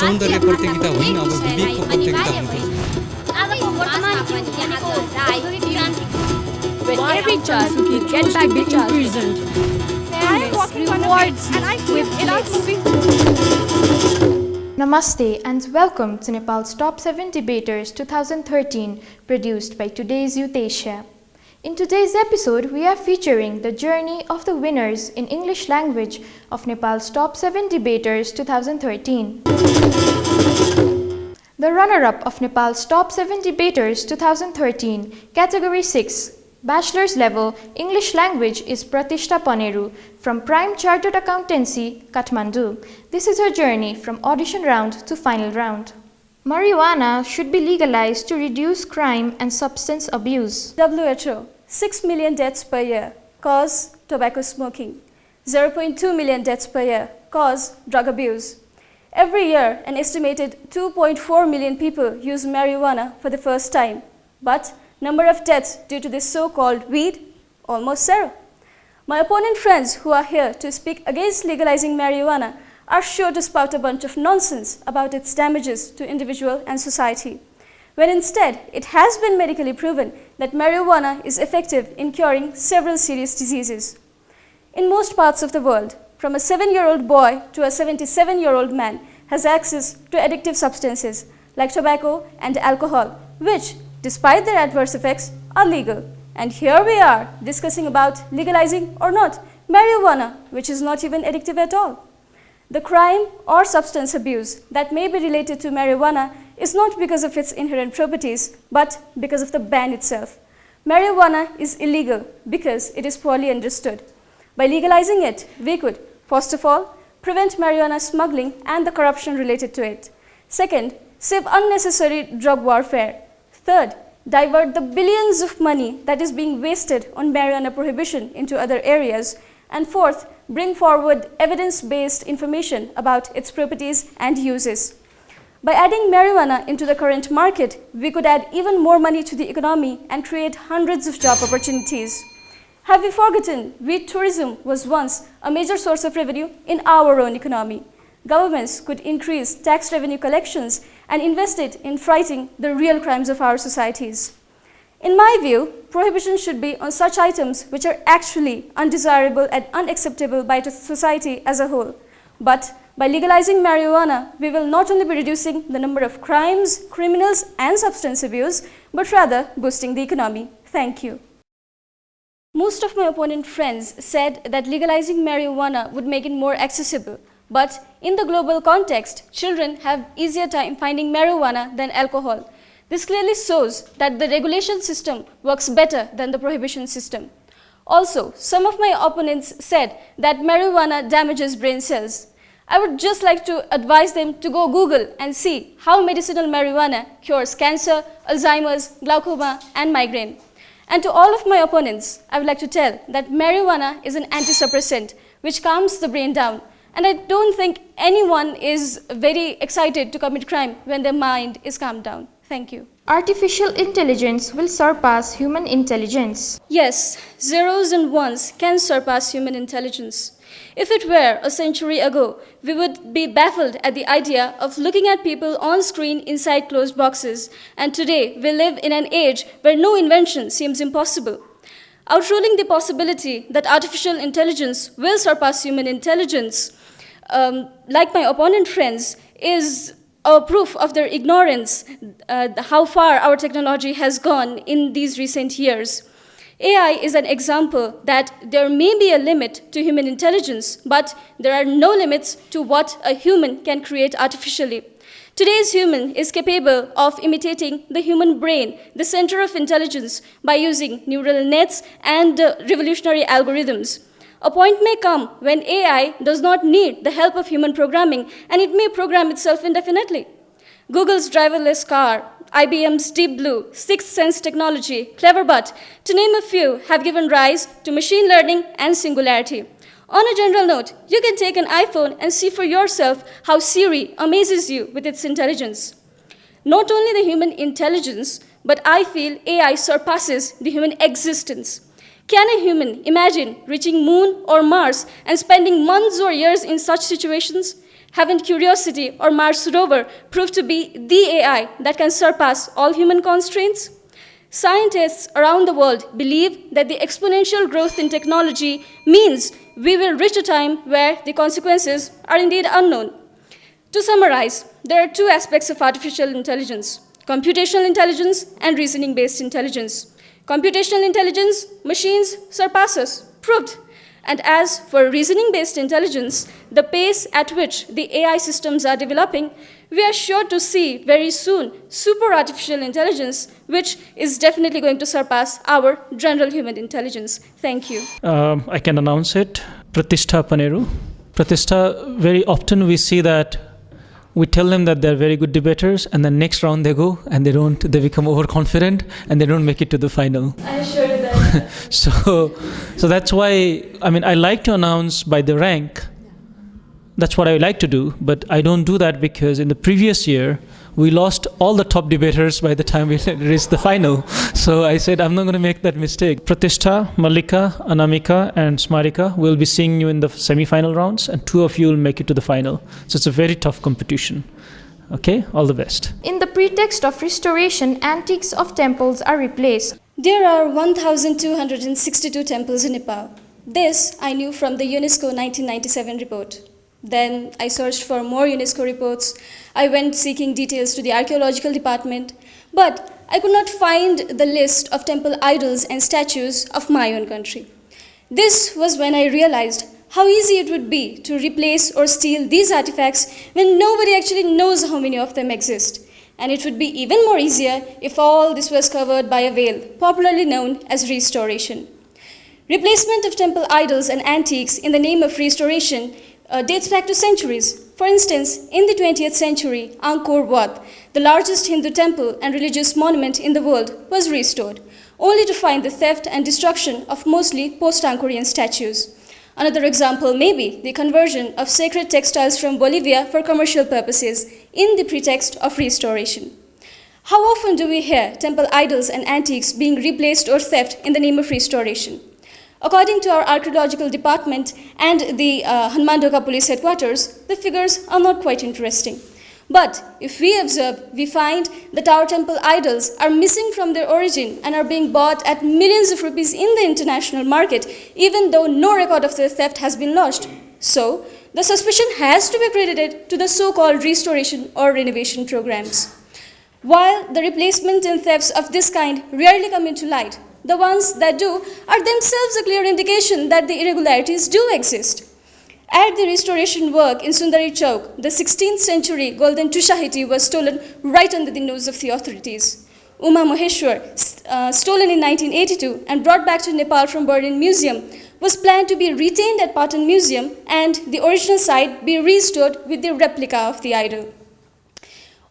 सौन्दर्य प्रतियोगिता होइन, अब विवेकको प्रतियोगिता हुनुपर्छ। When every child who can get back the imprisoned rewards with Namaste and welcome to Nepal's Top 7 Debaters 2013, produced by Today's Youth Asia. In today's episode, we are featuring the journey of the winners in English language of Nepal's Top 7 Debaters 2013. The runner-up of Nepal's Top 7 Debaters 2013, Category 6, Bachelor's Level English Language is PRATISTHA PANERU from Prime Chartered Accountancy, Kathmandu. This is her journey from audition round to final round. Marijuana should be legalized to reduce crime and substance abuse. WHO, 6 million deaths per year cause tobacco smoking. 0.2 million deaths per year cause drug abuse. Every year, an estimated 2.4 million people use marijuana for the first time. But number of deaths due to this so-called weed, almost zero. My opponent friends who are here to speak against legalizing marijuana are sure to spout a bunch of nonsense about its damages to individual and society, when instead it has been medically proven that marijuana is effective in curing several serious diseases. In most parts of the world, from a 7-year-old boy to a 77-year-old man has access to addictive substances like tobacco and alcohol, which, despite their adverse effects, are legal. And here we are discussing about legalizing or not marijuana, which is not even addictive at all. The crime or substance abuse that may be related to marijuana is not because of its inherent properties, but because of the ban itself. Marijuana is illegal because it is poorly understood. By legalizing it, we could, first of all, prevent marijuana smuggling and the corruption related to it. Second, save unnecessary drug warfare. Third, divert the billions of money that is being wasted on marijuana prohibition into other areas. And fourth, bring forward evidence-based information about its properties and uses. By adding marijuana into the current market, we could add even more money to the economy and create hundreds of job opportunities. Have we forgotten weed tourism was once a major source of revenue in our own economy? Governments could increase tax revenue collections and invest it in fighting the real crimes of our societies. In my view, prohibition should be on such items which are actually undesirable and unacceptable by the society as a whole. But by legalizing marijuana, we will not only be reducing the number of crimes, criminals, and substance abuse, but rather boosting the economy. Thank you. Most of my opponent friends said that legalizing marijuana would make it more accessible. But in the global context, children have easier time finding marijuana than alcohol. This clearly shows that the regulation system works better than the prohibition system. Also, some of my opponents said that marijuana damages brain cells. I would just like to advise them to go Google and see how medicinal marijuana cures cancer, Alzheimer's, glaucoma, and migraine. And to all of my opponents, I would like to tell that marijuana is an antisuppressant which calms the brain down. And I don't think anyone is very excited to commit crime when their mind is calmed down. Thank you. Artificial intelligence will surpass human intelligence. Yes, zeros and ones can surpass human intelligence. If it were a century ago, we would be baffled at the idea of looking at people on screen inside closed boxes. And today, we live in an age where no invention seems impossible. Outruling the possibility that artificial intelligence will surpass human intelligence, like my opponent friends, is a proof of their ignorance, how far our technology has gone in these recent years. AI is an example that there may be a limit to human intelligence, but there are no limits to what a human can create artificially. Today's human is capable of imitating the human brain, the center of intelligence, by using neural nets and revolutionary algorithms. A point may come when AI does not need the help of human programming, and it may program itself indefinitely. Google's driverless car, IBM's Deep Blue, Sixth Sense technology, Cleverbot, to name a few, have given rise to machine learning and singularity. On a general note, you can take an iPhone and see for yourself how Siri amazes you with its intelligence. Not only the human intelligence, but I feel AI surpasses the human existence. Can a human imagine reaching Moon or Mars and spending months or years in such situations? Haven't Curiosity or Mars rover proved to be the AI that can surpass all human constraints? Scientists around the world believe that the exponential growth in technology means we will reach a time where the consequences are indeed unknown. To summarize, there are two aspects of artificial intelligence: computational intelligence and reasoning-based intelligence. Computational intelligence, machines surpass us, proved. And as for reasoning-based intelligence, the pace at which the AI systems are developing, we are sure to see very soon super artificial intelligence, which is definitely going to surpass our general human intelligence. Thank you. I can announce it. PRATISTHA PANERU. PRATISTHA, very often we see that we tell them that they're very good debaters, and then next round they go and they become overconfident and they don't make it to the final. I assure you that. So that's why, I like to announce by the rank. That's what I like to do, but I don't do that because in the previous year, we lost all the top debaters by the time we reached the final. So I said, I'm not going to make that mistake. Pratishtha, Mallika, Anamika, and Smarika will be seeing you in the semi-final rounds, and 2 of you will make it to the final. So it's a very tough competition. Okay, all the best. In the pretext of restoration, antiques of temples are replaced. There are 1,262 temples in Nepal. This I knew from the UNESCO 1997 report. Then I searched for more UNESCO reports. I went seeking details to the archaeological department, but I could not find the list of temple idols and statues of my own country. This was when I realized how easy it would be to replace or steal these artifacts when nobody actually knows how many of them exist. And it would be even more easier if all this was covered by a veil, popularly known as restoration. Replacement of temple idols and antiques in the name of restoration dates back to centuries. For instance, in the 20th century, Angkor Wat, the largest Hindu temple and religious monument in the world, was restored, only to find the theft and destruction of mostly post-Angkorian statues. Another example may be the conversion of sacred textiles from Bolivia for commercial purposes in the pretext of restoration. How often do we hear temple idols and antiques being replaced or theft in the name of restoration? According to our archaeological department and the Hanmandoka police headquarters, the figures are not quite interesting. But if we observe, we find that our temple idols are missing from their origin and are being bought at millions of rupees in the international market, even though no record of their theft has been lodged. So, the suspicion has to be credited to the so-called restoration or renovation programs. While the replacement and thefts of this kind rarely come into light, the ones that do are themselves a clear indication that the irregularities do exist. At the restoration work in Sundari Chowk, the 16th century golden tushahiti was stolen right under the nose of the authorities. Uma Maheshwar, stolen in 1982 and brought back to Nepal from Berlin Museum, was planned to be retained at Patan Museum and the original site be restored with the replica of the idol.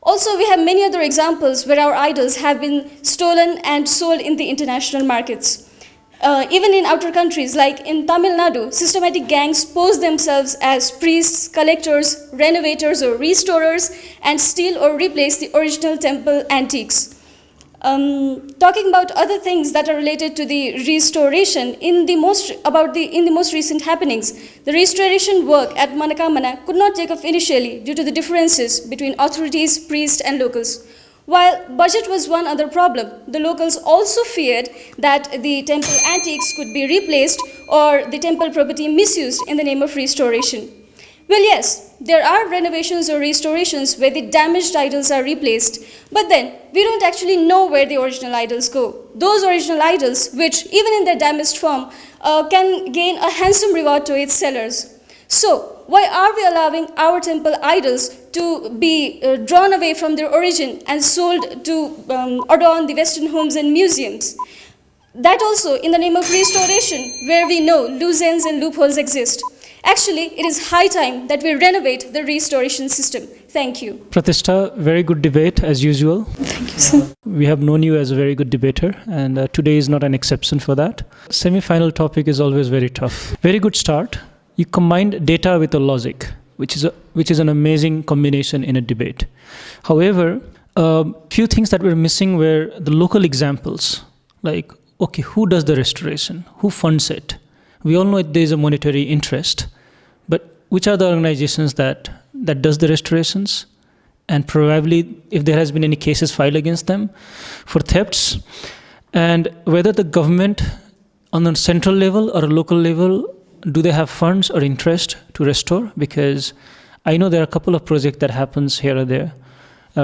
Also, we have many other examples where our idols have been stolen and sold in the international markets. Even in outer countries, like in Tamil Nadu, systematic gangs pose themselves as priests, collectors, renovators, or restorers and steal or replace the original temple antiques. Talking about other things that are related to the restoration, in the most recent happenings, the restoration work at Manakamana could not take off initially due to the differences between authorities, priests, and locals. While budget was one other problem, the locals also feared that the temple antiques could be replaced or the temple property misused in the name of restoration. Well, yes, there are renovations or restorations where the damaged idols are replaced, but then we don't actually know where the original idols go. Those original idols, which even in their damaged form, can gain a handsome reward to its sellers. So, why are we allowing our temple idols to be drawn away from their origin and sold to adorn the Western homes and museums? That also in the name of restoration, where we know loose ends and loopholes exist. Actually, it is high time that we renovate the restoration system. Thank you. Pratishtha, very good debate as usual. Thank you, sir. We have known you as a very good debater, and today is not an exception for that. Semi-final topic is always very tough. Very good start. You combined data with a logic, which is an amazing combination in a debate. However, few things that were missing were the local examples. Like, okay, who does the restoration? Who funds it? We all know there is a monetary interest, but which are the organizations that that does the restorations, and probably if there has been any cases filed against them for thefts, and whether the government on a central level or a local level, do they have funds or interest to restore? Because I know there are a couple of projects that happens here or there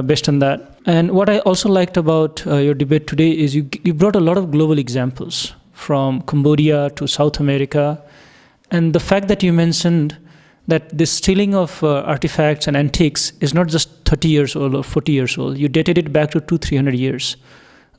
based on that. And what I also liked about your debate today is you brought a lot of global examples from Cambodia to South America. And the fact that you mentioned that this stealing of artifacts and antiques is not just 30 years old or 40 years old. You dated it back to 200-300 years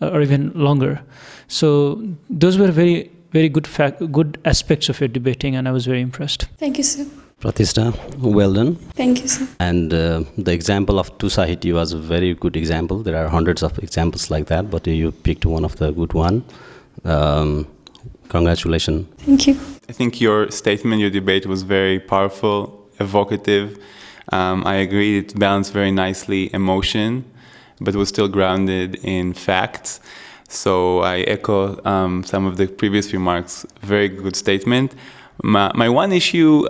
or even longer. So those were very, very good aspects of your debating, and I was very impressed. Thank you, sir. Pratishtha, well done. Thank you, sir. And the example of Tusahiti was a very good example. There are hundreds of examples like that, but you picked one of the good one. Congratulations. Thank you. I think your statement, your debate was very powerful, evocative. I agree it balanced very nicely emotion, but was still grounded in facts. So I echo some of the previous remarks. Very good statement. My one issue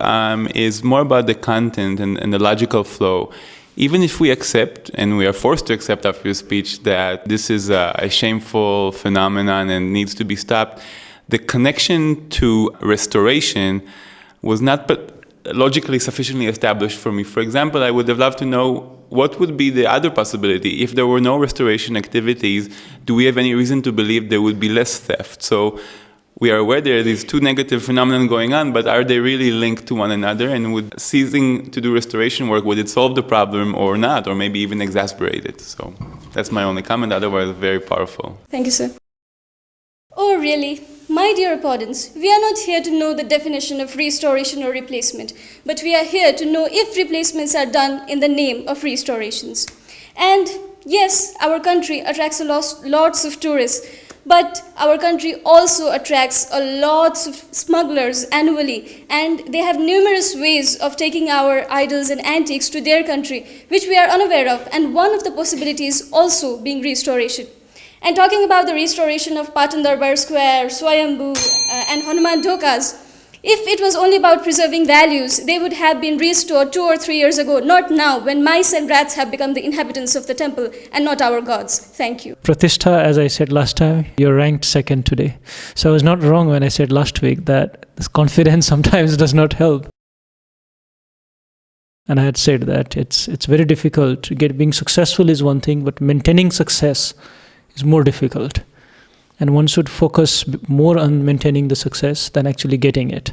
is more about the content and the logical flow. Even if we accept, and we are forced to accept after your speech, that this is a shameful phenomenon and needs to be stopped, the connection to restoration was not logically sufficiently established for me. For example, I would have loved to know what would be the other possibility. If there were no restoration activities, do we have any reason to believe there would be less theft? So we are aware there are these two negative phenomena going on, but are they really linked to one another? And would ceasing to do restoration work, would it solve the problem or not, or maybe even exacerbate it? So that's my only comment, otherwise very powerful. Thank you, sir. Oh, really? My dear opponents, we are not here to know the definition of restoration or replacement, but we are here to know if replacements are done in the name of restorations. And yes, our country attracts lots of tourists, but our country also attracts a lots of smugglers annually, and they have numerous ways of taking our idols and antiques to their country, which we are unaware of, and one of the possibilities also being restoration. And talking about the restoration of Patan Darbar Square, Swayambhu, and Hanuman Dhokas, if it was only about preserving values, they would have been restored 2 or 3 years ago, not now, when mice and rats have become the inhabitants of the temple and not our gods. Thank you. Pratishtha, as I said last time, you're ranked second today. So I was not wrong when I said last week that this confidence sometimes does not help. And I had said that it's very difficult. Being successful is one thing, but maintaining success is more difficult. And one should focus more on maintaining the success than actually getting it.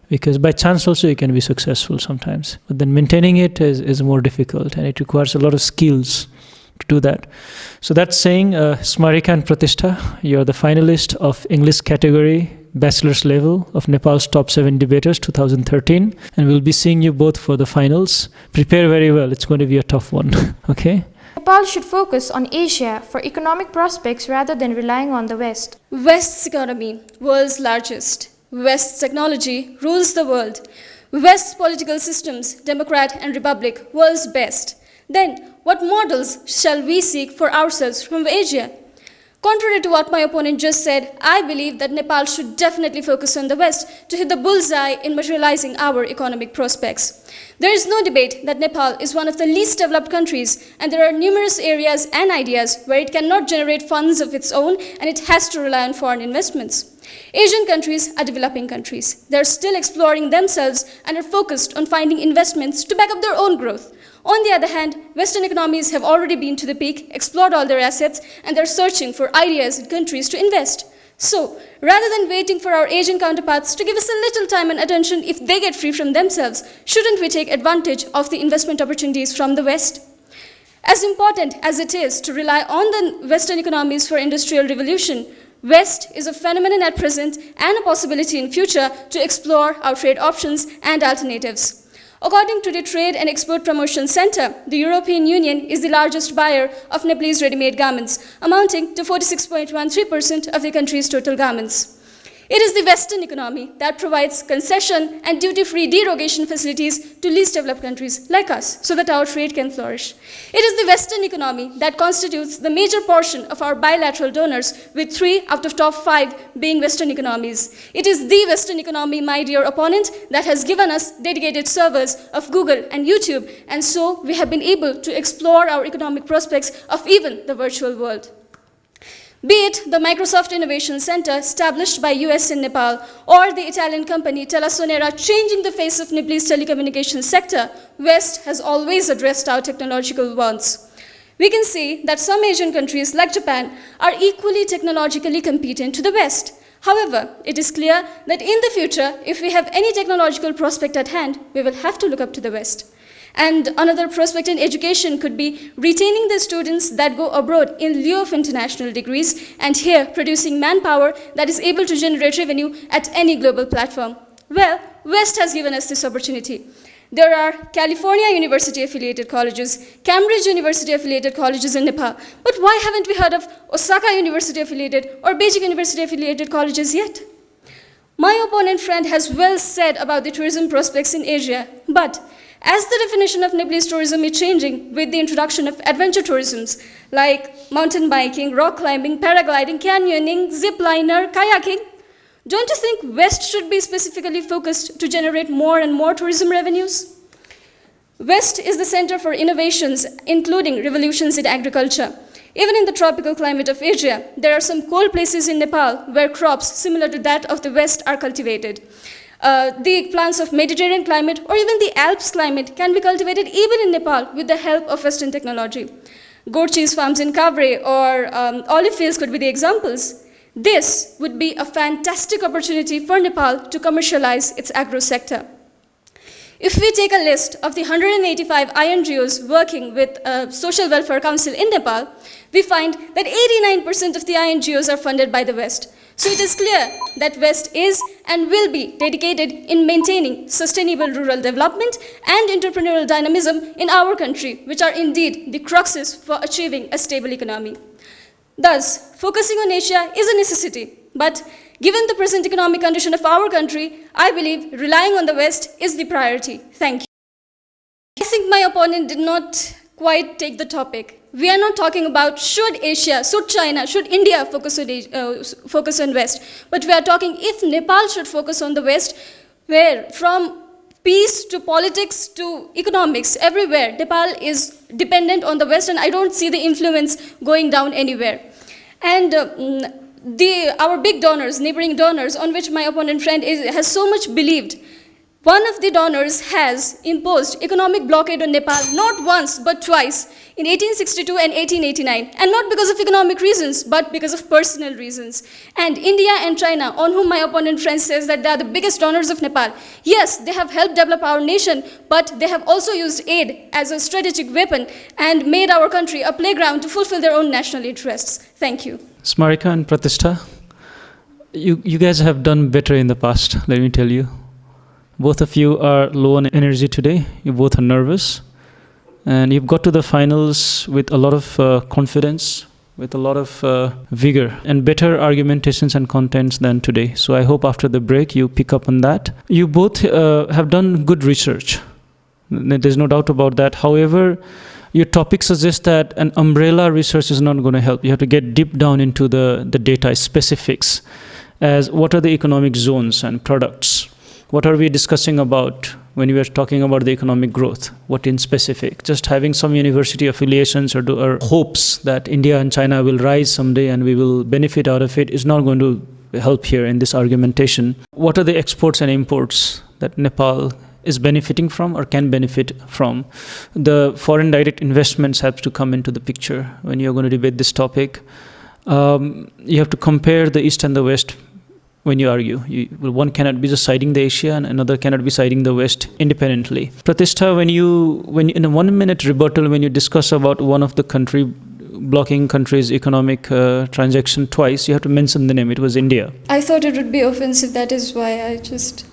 Because by chance also you can be successful sometimes. But then maintaining it is more difficult, and it requires a lot of skills to do that. So that's saying, Smarika and Pratishtha, you're the finalist of English category, bachelor's level of Nepal's top 7 debaters 2013. And we'll be seeing you both for the finals. Prepare very well, it's going to be a tough one, okay? Nepal should focus on Asia for economic prospects rather than relying on the West. West's economy, world's largest. West's technology rules the world. West's political systems, democrat and republic, world's best. Then, what models shall we seek for ourselves from Asia? Contrary to what my opponent just said, I believe that Nepal should definitely focus on the West to hit the bullseye in materializing our economic prospects. There is no debate that Nepal is one of the least developed countries, and there are numerous areas and ideas where it cannot generate funds of its own and it has to rely on foreign investments. Asian countries are developing countries. They are still exploring themselves and are focused on finding investments to back up their own growth. On the other hand, Western economies have already been to the peak, explored all their assets, and they're searching for ideas and countries to invest. So, rather than waiting for our Asian counterparts to give us a little time and attention if they get free from themselves, shouldn't we take advantage of the investment opportunities from the West? As important as it is to rely on the Western economies for industrial revolution, West is a phenomenon at present and a possibility in future to explore our trade options and alternatives. According to the Trade and Export Promotion Center, the European Union is the largest buyer of Nepalese ready-made garments, amounting to 46.13% of the country's total garments. It is the Western economy that provides concession and duty-free derogation facilities to least developed countries like us so that our trade can flourish. It is the Western economy that constitutes the major portion of our bilateral donors, with 3 out of top 5 being Western economies. It is the Western economy, my dear opponent, that has given us dedicated servers of Google and YouTube, and so we have been able to explore our economic prospects of even the virtual world. Be it the Microsoft Innovation Center established by US in Nepal, or the Italian company Telasonera changing the face of Nepalese telecommunications sector, West has always addressed our technological wants. We can see that some Asian countries like Japan are equally technologically competent to the West. However, it is clear that in the future, if we have any technological prospect at hand, we will have to look up to the West. And another prospect in education could be retaining the students that go abroad in lieu of international degrees, and here producing manpower that is able to generate revenue at any global platform. Well, West has given us this opportunity. There are California University-affiliated colleges, Cambridge University-affiliated colleges in Nepal, but why haven't we heard of Osaka University-affiliated or Beijing University-affiliated colleges yet? My opponent friend has well said about the tourism prospects in Asia, but as the definition of Nepalese tourism is changing with the introduction of adventure tourisms like mountain biking, rock climbing, paragliding, canyoning, zip liner, kayaking, don't you think West should be specifically focused to generate more and more tourism revenues? West is the center for innovations, including revolutions in agriculture. Even in the tropical climate of Asia, there are some cold places in Nepal where crops similar to that of the West are cultivated. The plants of Mediterranean climate or even the Alps climate can be cultivated even in Nepal with the help of Western technology. Goat cheese farms in Kavre or olive fields could be the examples. This would be a fantastic opportunity for Nepal to commercialize its agro sector. If we take a list of the 185 INGOs working with Social Welfare Council in Nepal, we find that 89% of the INGOs are funded by the West. So it is clear that West is and will be dedicated in maintaining sustainable rural development and entrepreneurial dynamism in our country, which are indeed the cruxes for achieving a stable economy. Thus, focusing on Asia is a necessity, but given the present economic condition of our country, I believe relying on the West is the priority. Thank you. I think my opponent did not quite take the topic. We are not talking about should Asia, should China, should India focus on West, but we are talking if Nepal should focus on the West, where from peace to politics to economics, everywhere Nepal is dependent on the West, and I don't see the influence going down anywhere. And our big donors, neighboring donors, on which my opponent friend has so much believed, one of the donors has imposed economic blockade on Nepal not once but twice in 1862 and 1889, and not because of economic reasons but because of personal reasons. And India and China, on whom my opponent friend says that they are the biggest donors of Nepal, yes, they have helped develop our nation, but they have also used aid as a strategic weapon and made our country a playground to fulfill their own national interests. Thank you. Smarika and Pratistha, you guys have done better in the past, let me tell you. Both of you are low on energy today. You both are nervous. And you've got to the finals with a lot of confidence, with a lot of vigor, and better argumentations and contents than today. So I hope after the break you pick up on that. You both have done good research. There's no doubt about that. However, your topic suggests that an umbrella research is not going to help. You have to get deep down into the data specifics, as what are the economic zones and products. What are we discussing about when we are talking about the economic growth? What in specific? Just having some university affiliations or hopes that India and China will rise someday and we will benefit out of it is not going to help here in this argumentation. What are the exports and imports that Nepal is benefiting from or can benefit from? The foreign direct investments have to come into the picture when you're going to debate this topic. You have to compare the East and the West. When you argue, one cannot be just siding the Asia and another cannot be siding the West independently. Pratistha, when you in a 1 minute rebuttal, when you discuss about one of the blocking countries' economic transaction twice, you have to mention the name. It was India. I thought it would be offensive. That is why I just.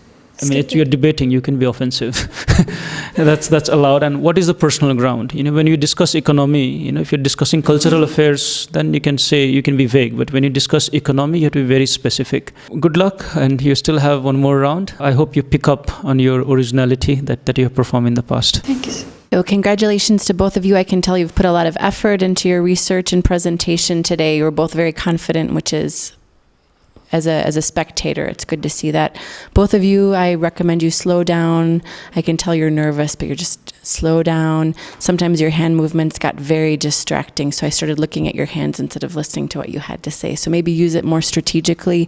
I mean, you're debating. You can be offensive. that's allowed. And what is the personal ground? When you discuss economy, if you're discussing cultural affairs, then you can be vague. But when you discuss economy, you have to be very specific. Good luck, and you still have one more round. I hope you pick up on your originality that you have performed in the past. Thank you, sir. So congratulations to both of you. I can tell you've put a lot of effort into your research and presentation today. You were both very confident, which is, as a spectator, it's good to see that. Both of you, I recommend you slow down. I can tell you're nervous, but you're just slow down. Sometimes your hand movements got very distracting, so I started looking at your hands instead of listening to what you had to say. So maybe use it more strategically.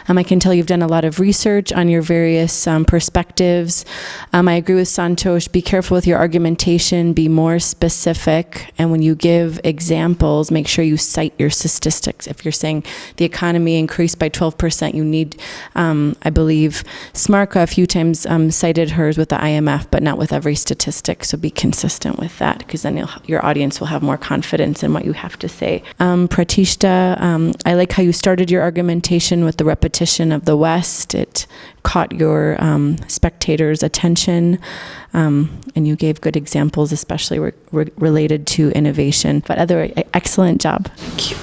I can tell you've done a lot of research on your various perspectives. I agree with Santosh. Be careful with your argumentation. Be more specific. And when you give examples, make sure you cite your statistics. If you're saying the economy increased by 12%, you need, I believe, Smarka a few times cited hers with the IMF, but not with every statistic. So be consistent with that, because then your audience will have more confidence in what you have to say. Pratishtha, I like how you started your argumentation with the repetition of the West. It caught your spectators' attention, and you gave good examples, especially related to innovation. But excellent job. Thank you.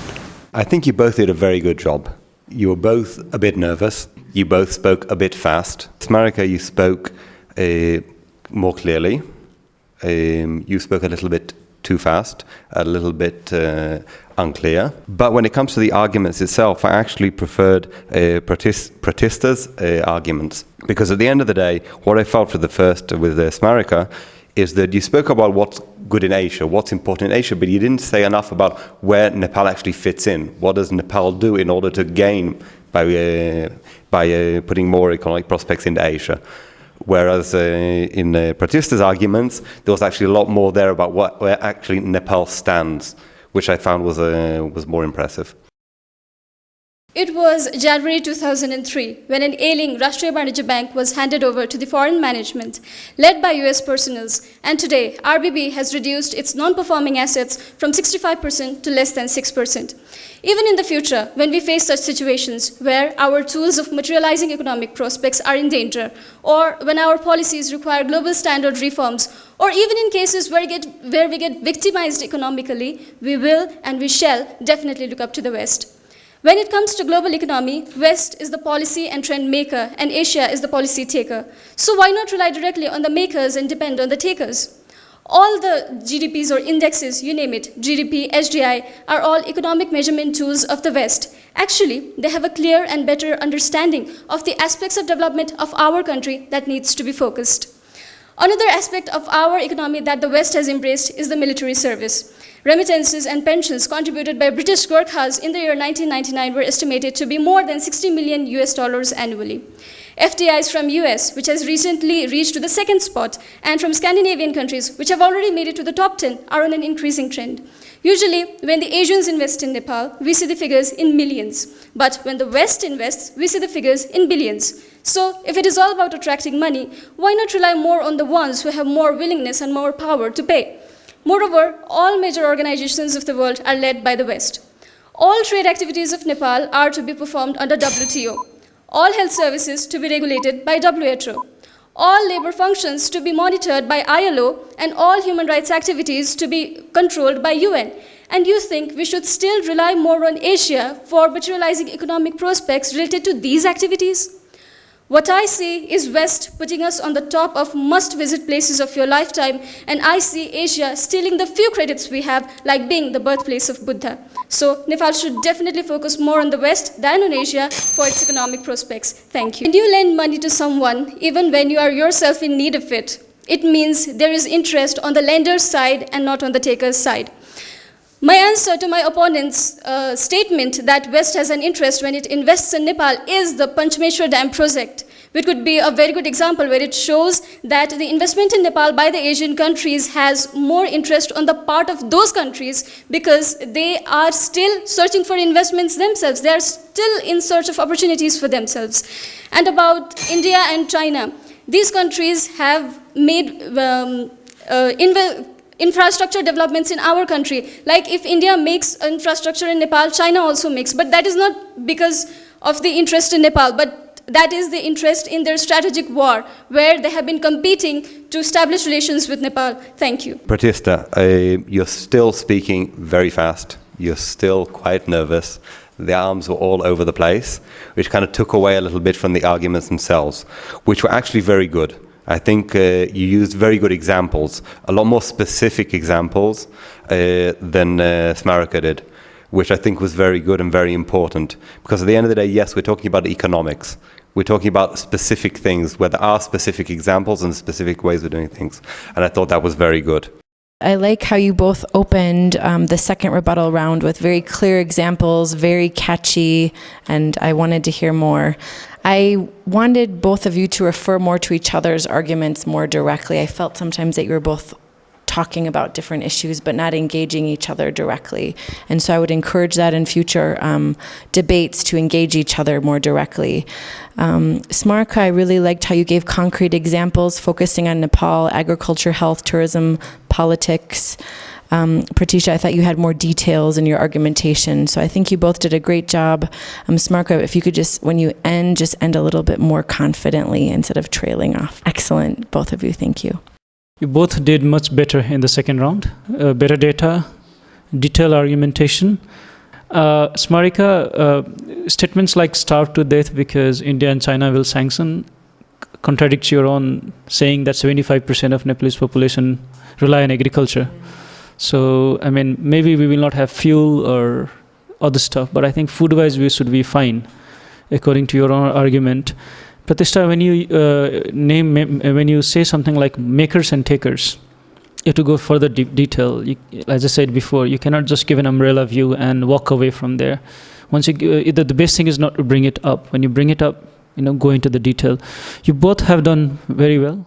I think you both did a very good job. You were both a bit nervous. You both spoke a bit fast. Smarika, you spoke more clearly. You spoke a little bit too fast, a little bit unclear. But when it comes to the arguments itself, I actually preferred Pratistha's arguments. Because at the end of the day, what I felt with Smarika is that you spoke about what's good in Asia, what's important in Asia, but you didn't say enough about where Nepal actually fits in. What does Nepal do in order to gain by putting more economic prospects into Asia? Whereas in Pratistha's arguments, there was actually a lot more there about where actually Nepal stands, which I found was more impressive. It was January 2003 when an ailing Rashtriya Banijya Bank was handed over to the foreign management led by US personnel, and today RBB has reduced its non-performing assets from 65% to less than 6%. Even in the future, when we face such situations where our tools of materializing economic prospects are in danger, or when our policies require global standard reforms, or even in cases where we get victimized economically, we will and we shall definitely look up to the West. When it comes to global economy, West is the policy and trend maker, and Asia is the policy taker. So why not rely directly on the makers and depend on the takers? All the GDPs or indexes, you name it, GDP, HDI, are all economic measurement tools of the West. Actually, they have a clear and better understanding of the aspects of development of our country that needs to be focused. Another aspect of our economy that the West has embraced is the military service. Remittances and pensions contributed by British Gorkhas in the year 1999 were estimated to be more than $60 million annually. FDIs from US, which has recently reached to the second spot, and from Scandinavian countries, which have already made it to the top 10, are on an increasing trend. Usually, when the Asians invest in Nepal, we see the figures in millions. But when the West invests, we see the figures in billions. So, if it is all about attracting money, why not rely more on the ones who have more willingness and more power to pay? Moreover, all major organizations of the world are led by the West. All trade activities of Nepal are to be performed under WTO. All health services to be regulated by WHO. All labor functions to be monitored by ILO, and all human rights activities to be controlled by UN. And you think we should still rely more on Asia for materializing economic prospects related to these activities? What I see is West putting us on the top of must-visit places of your lifetime, and I see Asia stealing the few credits we have, like being the birthplace of Buddha. So Nepal should definitely focus more on the West than on Asia for its economic prospects. Thank you. When you lend money to someone, even when you are yourself in need of it, it means there is interest on the lender's side and not on the taker's side. My answer to my opponent's statement that West has an interest when it invests in Nepal is the Panchameshwar Dam project, which could be a very good example where it shows that the investment in Nepal by the Asian countries has more interest on the part of those countries because they are still searching for investments themselves. They are still in search of opportunities for themselves. And about India and China, these countries have made infrastructure developments in our country. Like if India makes infrastructure in Nepal, China also makes. But that is not because of the interest in Nepal, but that is the interest in their strategic war, where they have been competing to establish relations with Nepal. Thank you. Pratistha, you're still speaking very fast. You're still quite nervous. The arms were all over the place, which kind of took away a little bit from the arguments themselves, which were actually very good. I think you used very good examples, a lot more specific examples than Smarika did, which I think was very good and very important. Because at the end of the day, yes, we're talking about economics. We're talking about specific things, where there are specific examples and specific ways of doing things. And I thought that was very good. I like how you both opened the second rebuttal round with very clear examples, very catchy, and I wanted to hear more. I wanted both of you to refer more to each other's arguments more directly. I felt sometimes that you were both talking about different issues but not engaging each other directly. And so I would encourage that in future debates to engage each other more directly. Smarika, I really liked how you gave concrete examples focusing on Nepal, agriculture, health, tourism, politics. Pratishtha, I thought you had more details in your argumentation, so I think you both did a great job. Smarika, if you could just, when you end, just end a little bit more confidently instead of trailing off. Excellent, both of you, thank you. You both did much better in the second round. Better data, detailed argumentation. Smarika, statements like starve to death because India and China will sanction contradicts your own saying that 75% of Nepalese population rely on agriculture. So, I mean, maybe we will not have fuel or other stuff, but I think food-wise we should be fine, according to your own argument. Pratishtha, when you say something like makers and takers, you have to go further detail. As I said before, you cannot just give an umbrella view and walk away from there. Once the best thing is not to bring it up. When you bring it up, go into the detail. You both have done very well.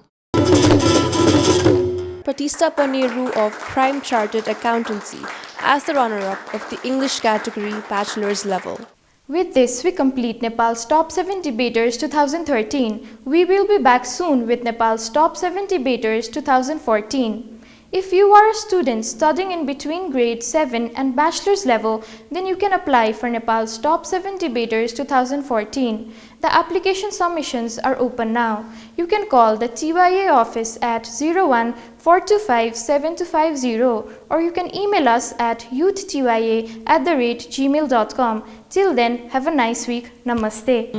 Pratistha Paneru of Prime Chartered Accountancy as the runner-up of the English category bachelor's level. With this, we complete Nepal's Top 7 Debaters 2013. We will be back soon with Nepal's Top 7 Debaters 2014. If you are a student studying in between grade 7 and bachelor's level, then you can apply for Nepal's Top 7 Debaters 2014. The application submissions are open now. You can call the TYA office at 01-425-7250 or you can email us at youthtya@gmail.com. Till then, have a nice week. Namaste.